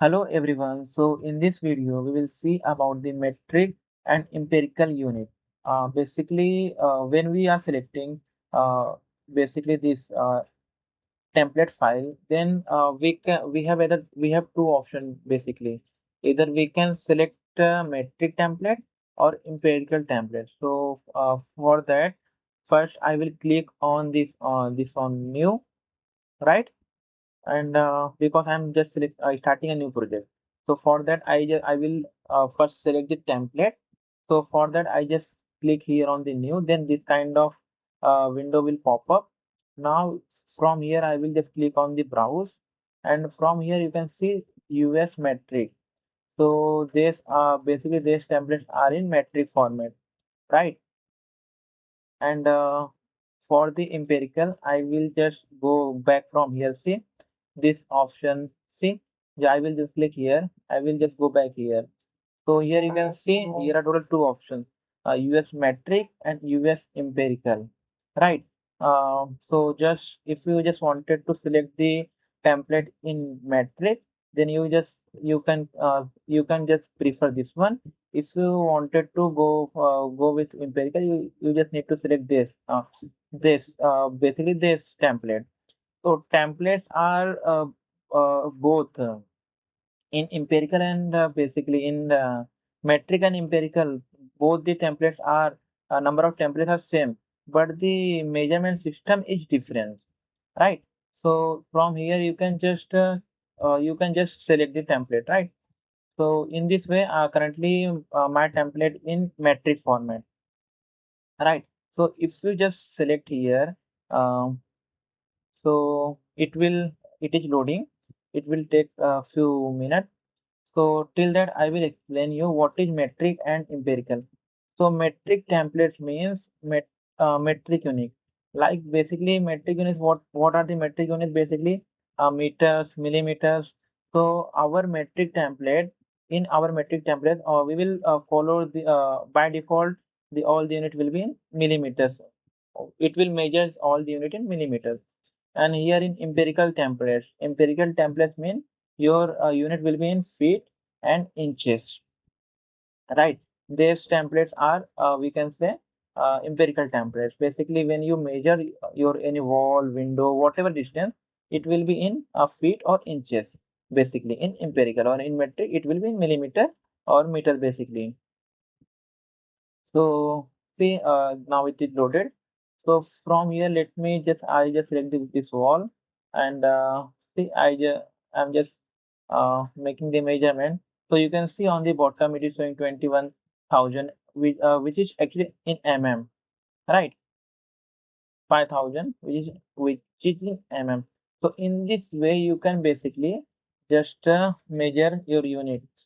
Hello everyone. So in this video, we will see about the metric and empirical unit. When we are selecting basically this template file, then we have two options basically. Either we can select metric template or empirical template. So for that, first I will click on this on new, right? And because I'm just starting a new project, so for that I will first select the template. So for that I just click here on the new, then this kind of window will pop up. Now from here I will just click on the browse, and from here you can see US metric. So this basically these templates are in metric format, right? And for the empirical I will just go back from here. See this option. See, yeah, I will just click here. I will just go back here. So here you can see here are total two options, US metric and US empirical, right? So just if you just wanted to select the template in metric, then you can just prefer this one. If you wanted to go with empirical, you just need to select basically this template. So templates are both in empirical and basically in metric and empirical. Both the templates are number of templates are same, but the measurement system is different, right? So from here you can just select the template, right? So in this way, currently my template in metric format, right? So if you just select here, um, so it is loading. It will take a few minutes. So till that I will explain you what is metric and empirical. So metric templates means metric unit. Like basically metric units, what are the metric units basically? Meters, millimeters. So our metric template, in our metric template, we will follow the by default the all the unit will be in millimeters. It will measure all the unit in millimeters. And here in empirical templates mean your unit will be in feet and inches, right? These templates are we can say empirical templates. Basically when you measure your any wall, window, whatever distance, it will be in feet or inches. Basically in empirical, or in metric it will be in millimeter or meter basically. So see, now it is loaded. So from here, I just select this wall, and see I'm just making the measurement. So you can see on the bottom it is showing 21,000, which is actually in mm, right? 5,000, which is in mm. So in this way you can basically just measure your units.